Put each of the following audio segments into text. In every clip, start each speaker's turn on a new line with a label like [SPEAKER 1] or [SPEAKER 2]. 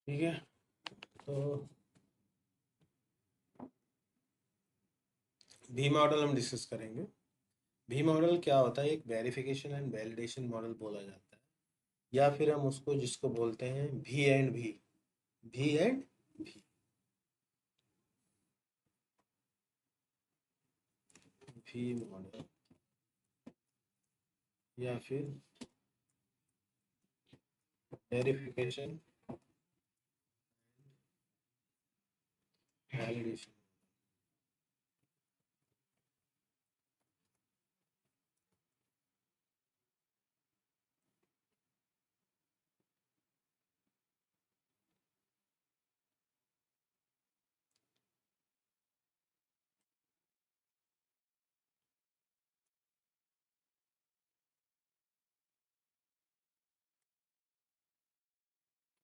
[SPEAKER 1] ठीक है। तो भी मॉडल हम डिस्कस करेंगे। भी मॉडल क्या होता है? एक वेरिफिकेशन एंड वैलिडेशन मॉडल बोला जाता है, या फिर हम उसको जिसको बोलते हैं भी एंड भी, भी एंड भी, भी मॉडल, या फिर वेरिफिकेशन वैलिडेशन।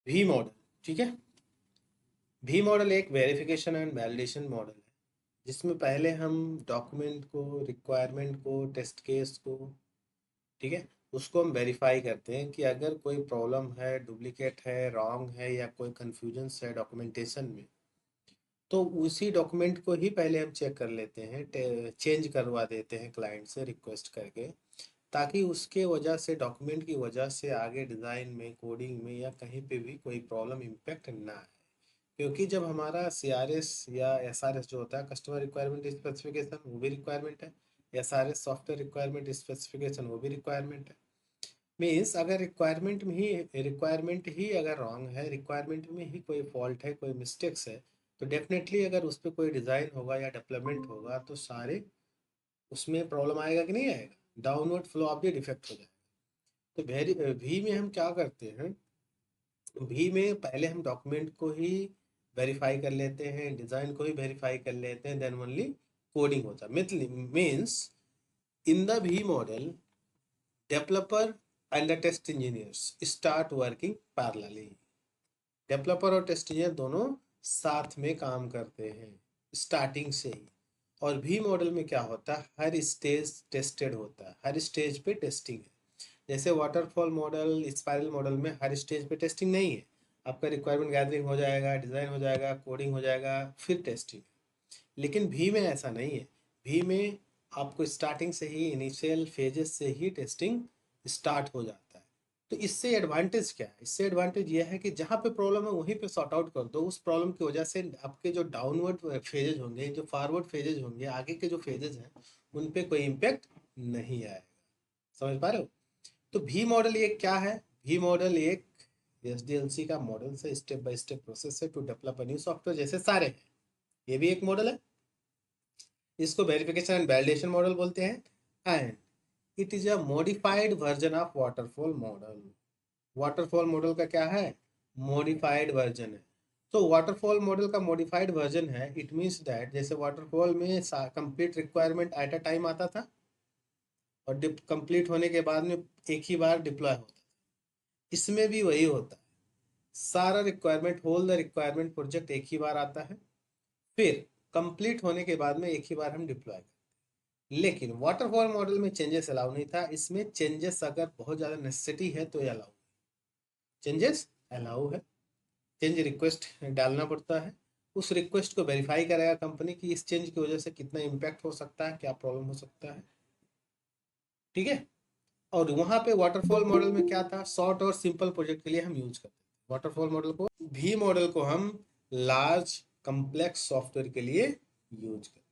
[SPEAKER 1] भी मॉडल, ठीक है। भी मॉडल एक वेरिफिकेशन एंड वैलिडेशन मॉडल है, जिसमें पहले हम डॉक्यूमेंट को, रिक्वायरमेंट को, टेस्ट केस को, ठीक है, उसको हम वेरीफाई करते हैं कि अगर कोई प्रॉब्लम है, डुप्लीकेट है, रॉन्ग है, या कोई कन्फ्यूजन्स है डॉक्यूमेंटेशन में, तो उसी डॉक्यूमेंट को ही पहले हम चेक कर लेते हैं, चेंज करवा देते हैं क्लाइंट से रिक्वेस्ट करके, ताकि उसके वजह से, डॉक्यूमेंट की वजह से आगे डिज़ाइन में, कोडिंग में, या कहीं पे भी कोई प्रॉब्लम इम्पेक्ट ना आए। क्योंकि जब हमारा CRS या SRS जो होता है, कस्टमर रिक्वायरमेंट स्पेसिफिकेशन, वो भी रिक्वायरमेंट है। SRS सॉफ्टवेयर रिक्वायरमेंट स्पेसिफिकेशन, वो भी रिक्वायरमेंट है। मीन्स अगर रिक्वायरमेंट ही अगर रॉन्ग है, रिक्वायरमेंट में ही कोई फॉल्ट है, कोई मिस्टेक्स है, तो डेफिनेटली अगर उस पर कोई डिज़ाइन होगा या डेवलपमेंट होगा, तो सारे उसमें प्रॉब्लम आएगा कि नहीं आएगा? Downward flow of the defect हो जाएगा। तो वेरी वी में हम क्या करते हैं? भी में पहले हम डॉक्यूमेंट को ही वेरीफाई कर लेते हैं, डिज़ाइन को ही वेरीफाई कर लेते हैं, देन ओनली कोडिंग होता है। Means in the V model, developer and the test engineers start working parallelly. Developer और टेस्ट इंजीनियर दोनों साथ में काम करते हैं स्टार्टिंग से ही। और भी मॉडल में क्या होता है? हर स्टेज टेस्टेड होता है, हर स्टेज पे टेस्टिंग है। जैसे वाटरफॉल मॉडल, स्पाइरल मॉडल में हर स्टेज पे टेस्टिंग नहीं है। आपका रिक्वायरमेंट गैदरिंग हो जाएगा, डिज़ाइन हो जाएगा, कोडिंग हो जाएगा, फिर टेस्टिंग। लेकिन भी में ऐसा नहीं है। भी में आपको स्टार्टिंग से ही, इनिशियल फेजेस से ही टेस्टिंग स्टार्ट हो जाता है। तो इससे एडवांटेज क्या है? इससे एडवांटेज यह है कि जहाँ पे प्रॉब्लम है वहीं पे सॉर्ट आउट कर दो। उस प्रॉब्लम की वजह से आपके जो डाउनवर्ड फेजेज होंगे, जो फॉरवर्ड फेजेज होंगे, आगे के जो फेजेज हैं, उन पे कोई इम्पेक्ट नहीं आएगा। समझ पा रहे हो? तो भी मॉडल ये क्या है? भी मॉडल एक SDLC का मॉडल से, स्टेप बाय स्टेप प्रोसेस है to develop a new software, जैसे सारे हैं। ये भी एक मॉडल है। इसको वेरिफिकेशन एंड वैलिडेशन मॉडल बोलते हैं। And it is a modified version of waterfall model. Waterfall model का क्या है? मॉडिफाइड वर्जन है। तो वाटरफॉल मॉडल का मॉडिफाइड वर्जन है, इट मीन्स दैट जैसे वाटरफॉल में complete requirement at a time आता था, और कंप्लीट होने के बाद में एक ही बार डिप्लॉय होता था। इसमें भी वही होता है। सारा requirement, whole the requirement project एक ही बार आता है, फिर कंप्लीट होने के बाद में एक ही बार हम डिप्लॉय करते हैं। लेकिन वाटरफॉल मॉडल में चेंजेस अलाउ नहीं था। इसमें चेंजेस अगर बहुत ज़्यादा नेसेसिटी है तो ये अलाउ, चेंजेस अलाउ है। चेंज रिक्वेस्ट डालना पड़ता है। उस रिक्वेस्ट को वेरीफाई करेगा कंपनी की इस चेंज की वजह से कितना इम्पैक्ट हो सकता है, क्या प्रॉब्लम हो सकता है। ठीक है। और वहाँ पे वाटरफॉल मॉडल में क्या था? शॉर्ट और सिंपल प्रोजेक्ट के लिए हम यूज करते हैं वाटरफॉल मॉडल को। भी मॉडल को हम लार्ज कम्प्लेक्स सॉफ्टवेयर के लिए यूज करते हैं।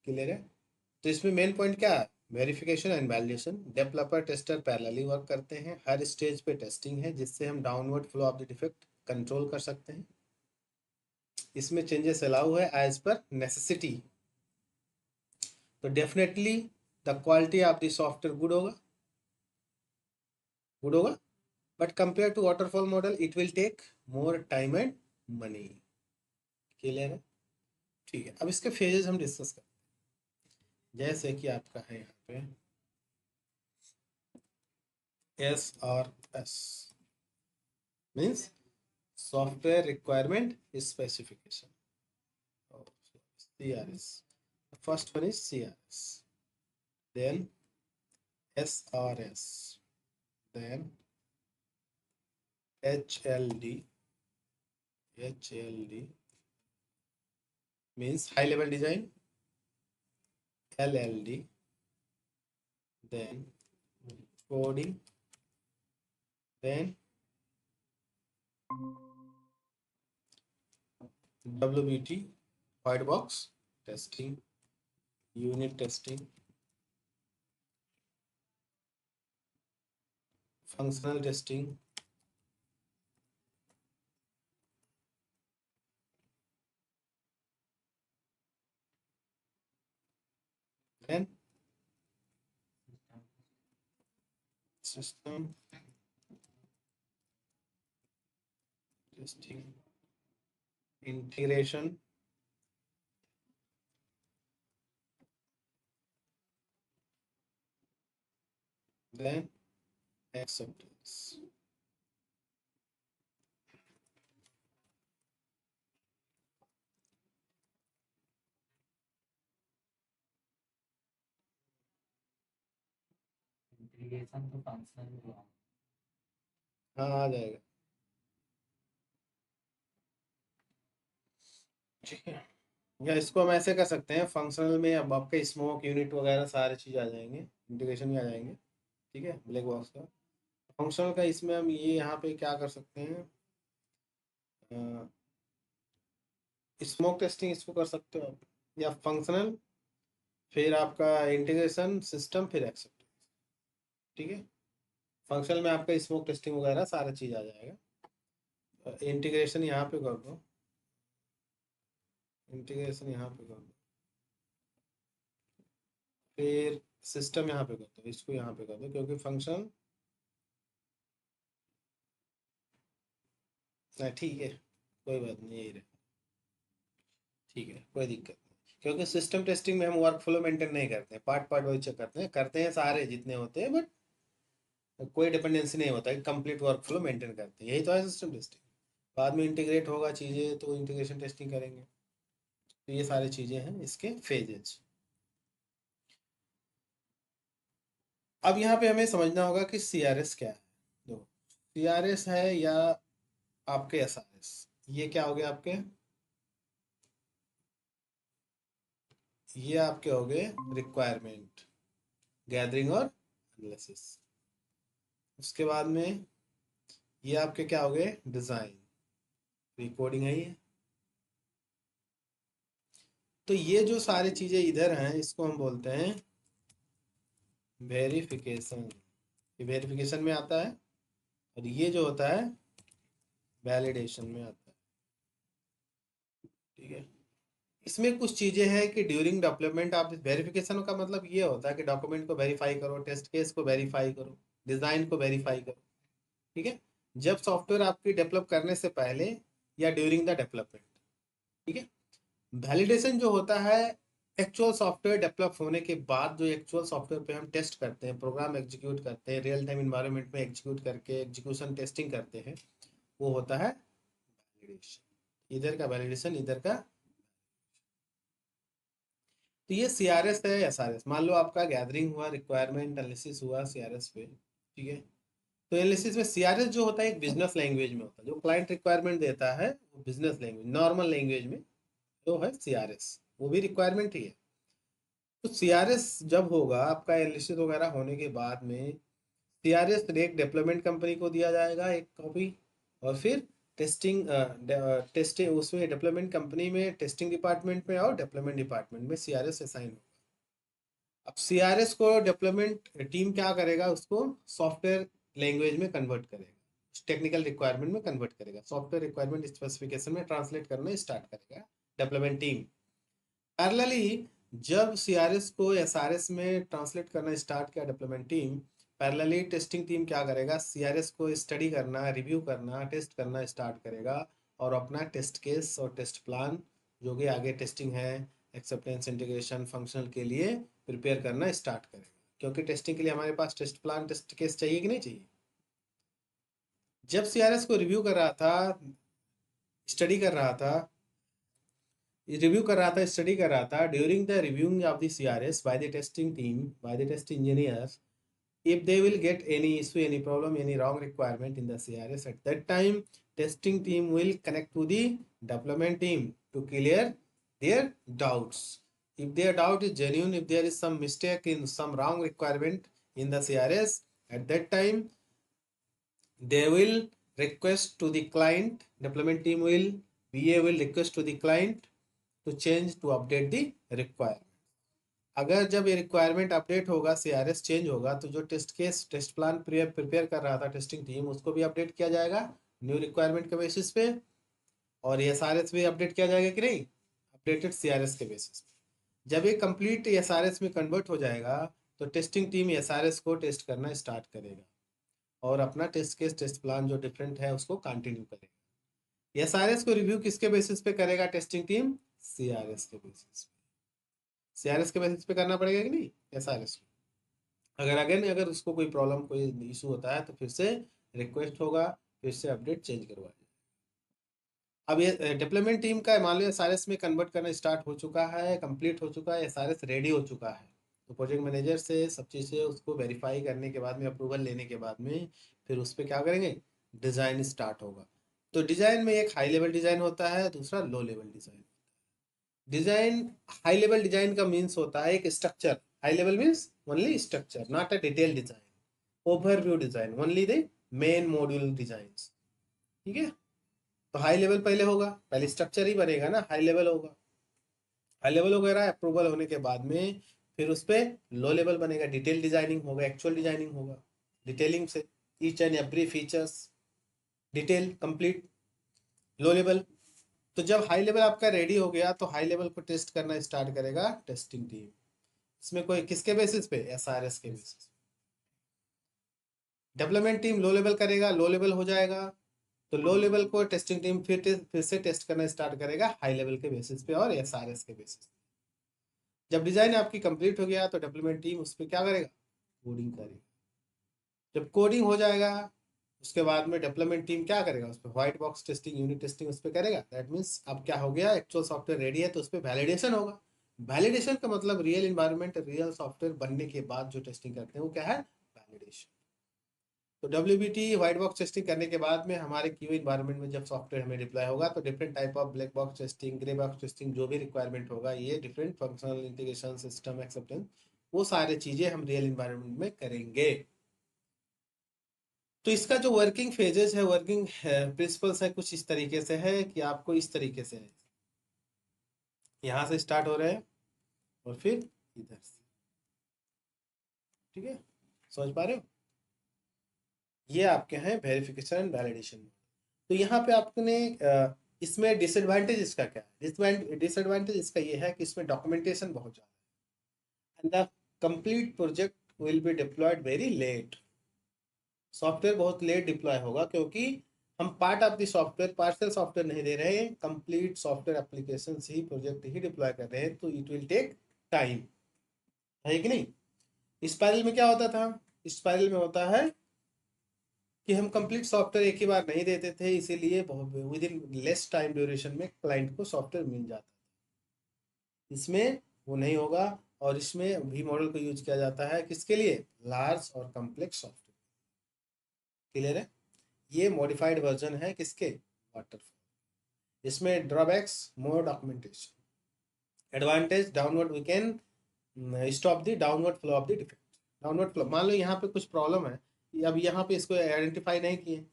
[SPEAKER 1] क्लियर है? तो इसमें मेन पॉइंट क्या है? Verification and validation. Developer tester parallelly work करते हैं, हर स्टेज पे टेस्टिंग है, जिससे हम downward flow of the defect control कर सकते हैं। इसमें चेंजेस अलाउ है एज पर नेसेसिटी। तो definitely the quality of the software good होगा, गुड होगा। But compare to waterfall model it will take more time and money. Clear है? ठीक है। अब इसके फेजेस हम डिस्कस करते हैं। जैसे कि आपका है यहाँ पे SRS, means software requirement specification. CRS, the first one is CRS, then SRS, then HLD, HLD means high level design, LLD, then coding, then WBT, white box testing, unit testing, functional testing, then system testing, integration, then acceptance.
[SPEAKER 2] Integration तो functional हुआ।
[SPEAKER 1] हाँ आ जाएगा, ठीक है। या इसको हम ऐसे कर सकते हैं, फंक्शनल में अब आपके स्मोक यूनिट वगैरह सारे चीज़ आ जाएंगे, इंटीग्रेशन भी आ जाएंगे, ठीक है, ब्लैक बॉक्स का। फंक्शनल का इसमें हम ये यहाँ पे क्या कर सकते हैं, स्मोक टेस्टिंग इसको कर सकते हो आप, या फंक्शनल, फिर आपका इंटीग्रेशन, सिस्टम, फिर एक्सेप्टेंस, ठीक है। फंक्शनल में आपका स्मोक टेस्टिंग वगैरह सारा चीज़ आ जाएगा। इंटीग्रेशन यहाँ पे कर दो, इंटीग्रेशन यहाँ पे कर दो, फिर सिस्टम यहाँ पे कर दो, इसको यहाँ पे कर दो, क्योंकि फंक्शन ठीक है, कोई बात नहीं, यही रहे, ठीक है, कोई दिक्कत नहीं, क्योंकि सिस्टम टेस्टिंग में हम वर्क फ्लो मेंटेन नहीं करते हैं, पार्ट पार्ट वाइज चेक करते हैं सारे जितने होते हैं, बट कोई डिपेंडेंसी नहीं होता है, कंप्लीट वर्क फ्लो मेंटेन करते हैं, यही तो है सिस्टम टेस्टिंग। बाद में इंटीग्रेट होगा चीज़ें तो इंटीग्रेशन टेस्टिंग करेंगे, तो ये सारी चीज़ें हैं इसके फेजेज। अब यहाँ पे हमें समझना होगा कि CRS क्या है। देखो, CRS है या आपके SRS, ये क्या हो गया आपके, ये आपके हो गए रिक्वायरमेंट गैदरिंग और एनालिसिस। उसके बाद में ये आपके क्या हो गए, डिज़ाइन, रिकोडिंग है ये। तो ये जो सारी चीज़ें इधर हैं इसको हम बोलते हैं वेरिफिकेशन, ये वेरिफिकेशन में आता है, और ये जो होता है वैलिडेशन में आता है, ठीक है। इसमें कुछ चीज़ें हैं कि ड्यूरिंग डेवलपमेंट आप, वेरिफिकेशन का मतलब ये होता है कि डॉक्यूमेंट को वेरीफाई करो, टेस्ट केस को वेरीफाई करो, डिज़ाइन को वेरीफाई करो, ठीक है, जब सॉफ्टवेयर आपकी डेवलप करने से पहले या ड्यूरिंग द डेवलपमेंट, ठीक है। वैलिडेशन जो होता है एक्चुअल सॉफ्टवेयर डेवलप होने के बाद, जो एक्चुअल सॉफ्टवेयर पे हम टेस्ट करते हैं, प्रोग्राम एग्जीक्यूट करते हैं, रियल टाइम इन्वायरमेंट में एग्जीक्यूट करके एग्जीक्यूशन टेस्टिंग करते हैं, वो होता है वैलिडेशन। इधर का वैलिडेशन, इधर का, तो ये CRS है, SRS। मान लो आपका गैदरिंग हुआ, रिक्वायरमेंट एनालिसिस हुआ CRS पे, ठीक है। तो एनालिसिस में CRS जो होता है एक बिजनेस लैंग्वेज में होता है, जो क्लाइंट रिक्वायरमेंट देता है वो बिजनेस लैंग्वेज, नॉर्मल लैंग्वेज में जो है CRS, वो भी रिक्वायरमेंट ही है। तो CRS जब होगा आपका एनालिसिस वगैरह होने के बाद में, CRS एक डेवलपमेंट कंपनी को दिया जाएगा एक कॉपी, और फिर टेस्टिंग उसमें डेवलपमेंट कंपनी में, टेस्टिंग डिपार्टमेंट में और डेवलपमेंट डिपार्टमेंट में CRS असाइन होगा। अब CRS को डेवलपमेंट टीम क्या करेगा, उसको सॉफ्टवेयर लैंग्वेज में कन्वर्ट करेगा, टेक्निकल रिक्वायरमेंट में कन्वर्ट करेगा, सॉफ्टवेयर रिक्वायरमेंट स्पेसिफिकेशन में ट्रांसलेट करना स्टार्ट करेगा डेवलपमेंट टीम। पैरेलली जब CRS को SRS में ट्रांसलेट करना स्टार्ट किया development team, parallelly testing team क्या करेगा, CRS को स्टडी करना, रिव्यू करना, टेस्ट करना स्टार्ट करेगा, और अपना टेस्ट केस और टेस्ट प्लान जो कि आगे टेस्टिंग है, एक्सेप्टेंस, इंटीग्रेशन, फंक्शनल के लिए प्रिपेयर करना स्टार्ट करेगा, क्योंकि टेस्टिंग के लिए हमारे पास टेस्ट प्लान, टेस्ट केस चाहिए कि नहीं चाहिए। जब CRS को रिव्यू कर रहा था, स्टडी कर रहा था, रिव्यू कर रहा था, स्टडी कर रहा था, during the reviewing of the CRS by the testing team, by the test engineers, if they will get any issue, any problem, any wrong requirement in the CRS, at that time testing team will connect to the development team to clear their doubts. If their doubt is genuine, if there is some mistake in some wrong requirement in the CRS, at that time they will request to the client, development team will, VA will request to the client to change, to update the requirement. अगर जब ये requirement update होगा, CRS change होगा, तो जो test case, test plan prepare कर रहा था टेस्टिंग टीम, उसको भी अपडेट किया जाएगा न्यू रिक्वायरमेंट के बेसिस पे, और SRS भी अपडेट किया जाएगा कि नहीं, अपडेटेड CRS के बेसिस पे। जब ये कंप्लीट SRS में कन्वर्ट हो जाएगा, तो टेस्टिंग टीम SRS को टेस्ट करना स्टार्ट करेगा और अपना टेस्ट केस, टेस्ट प्लान जो डिफरेंट है उसको कंटिन्यू करेगा। SRS को रिव्यू किसके बेसिस पे करेगा टेस्टिंग टीम? CRS के बेसिस पे। CRS के बेसिस पे करना पड़ेगा कि नहीं SRS को। अगर अगेन अगर उसको कोई प्रॉब्लम, कोई इशू होता है, तो फिर से रिक्वेस्ट होगा, फिर से अपडेट चेंज करवा जाएगा। अब ये डेवलपमेंट टीम का मान लो SRS में कन्वर्ट करना स्टार्ट हो चुका है, कंप्लीट हो चुका है, SRS रेडी हो चुका है, तो प्रोजेक्ट मैनेजर से सब चीज़ें उसको वेरीफाई करने के बाद में, अप्रूवल लेने के बाद में, फिर उस पर क्या करेंगे, डिज़ाइन स्टार्ट होगा। तो डिज़ाइन में एक हाई लेवल डिज़ाइन होता है, दूसरा low level design. Design, high level design का मीन्स होता है एक structure. High level means only structure, not a detail design, overview design, only the main module designs. ठीक है, तो हाई लेवल पहले होगा, पहले स्ट्रक्चर ही बनेगा ना, हाई लेवल होगा। हाई लेवल वगैरह अप्रूवल होने के बाद में फिर उस पर लो लेवल बनेगा, डिटेल डिजाइनिंग होगा, एक्चुअल डिजाइनिंग होगा, डिटेलिंग से each and every features, detail complete, low level. तो जब हाई लेवल आपका रेडी हो गया, तो हाई लेवल को टेस्ट करना स्टार्ट करेगा टेस्टिंग टीम। इसमें कोई किसके बेसिस पे? SRS के basis. Development team low level करेगा, लो लेवल हो जाएगा, तो लो लेवल को टेस्टिंग टीम फिर से टेस्ट करना स्टार्ट करेगा हाई लेवल के बेसिस पे और SRS के बेसिस पे। जब डिजाइन आपकी कंप्लीट हो गया, तो डेवलपमेंट टीम उस पर क्या करेगा, कोडिंग करेगा। जब कोडिंग हो जाएगा, उसके बाद में डेवलपमेंट टीम क्या करेगा, उस पर white box testing, unit testing उस पर करेगा। दैट मीन्स अब क्या हो गया, एक्चुअल सॉफ्टवेयर रेडी है, तो उस पर वैलिडेशन होगा। वैलिडेशन का मतलब रियल इन्वायरमेंट, रियल सॉफ्टवेयर बनने के बाद जो टेस्टिंग करते हैं वो क्या है, वैलिडेशन। तो WBT व्हाइट बॉक्स टेस्टिंग करने के बाद में हमारे क्यू इन्वायरमेंट में जब सॉफ्टवेयर हमें डिप्लॉय होगा, तो different type of black box testing, grey box testing, जो भी रिक्वायरमेंट होगा, ये different functional integration, system acceptance, वो सारी चीजें हम रियल इन्वायरमेंट में करेंगे। तो इसका जो वर्किंग फेजेस है, वर्किंग प्रिंसिपल्स है, कुछ इस तरीके से है कि आपको इस तरीके से है, यहाँ से स्टार्ट हो रहे हैं और फिर इधर से। ठीक है, समझ पा रहे हो? ये आपके हैं वेरिफिकेशन एंड वैलिडेशन। तो यहाँ पे आपने इसमें डिसएडवांटेज इसका क्या है? डिसएडवांटेज इसका ये है कि इसमें डॉक्यूमेंटेशन बहुत ज़्यादा है, and the complete project will be deployed very late. Software बहुत लेट डिप्लॉय होगा, क्योंकि हम part of the software, partial software नहीं दे रहे हैं, कंप्लीट सॉफ्टवेयर एप्लीकेशन ही, प्रोजेक्ट ही डिप्लॉय कर रहे हैं, तो इट विल टेक टाइम, है कि नहीं? स्पाइरल में क्या होता था? स्पाइरल में होता है कि हम कंप्लीट सॉफ्टवेयर एक ही बार नहीं देते थे, इसीलिए बहुत with in less time duration में क्लाइंट को सॉफ्टवेयर मिल जाता था। इसमें वो नहीं होगा, और इसमें वी मॉडल को यूज किया जाता है किसके लिए? लार्ज और कॉम्प्लेक्स सॉफ्टवेयर। क्लियर है? ये मॉडिफाइड वर्जन है किसके? वाटरफॉल। इसमें drawbacks, more documentation. Advantage, downward we can stop the downward flow of the defect. Downward flow, मान लो यहाँ पे कुछ प्रॉब्लम है, अब यहाँ पे इसको आइडेंटिफाई नहीं किए,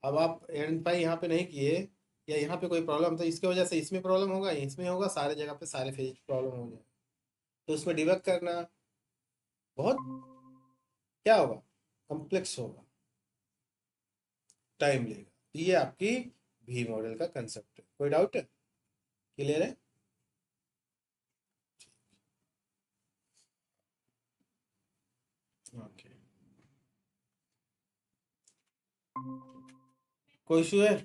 [SPEAKER 1] अब आप आइडेंटिफाई यहाँ पे नहीं किए, या यहाँ पे कोई प्रॉब्लम, तो इसकी वजह से इसमें प्रॉब्लम होगा, इसमें होगा, सारे जगह पे सारे फेज प्रॉब्लम हो जाए, तो उसमें डिबग करना बहुत क्या होगा, कॉम्प्लेक्स होगा, टाइम लेगा। तो ये आपकी भी मॉडल का कंसेप्ट है। कोई डाउट है? क्लियर है? ओके, कोई इशू है?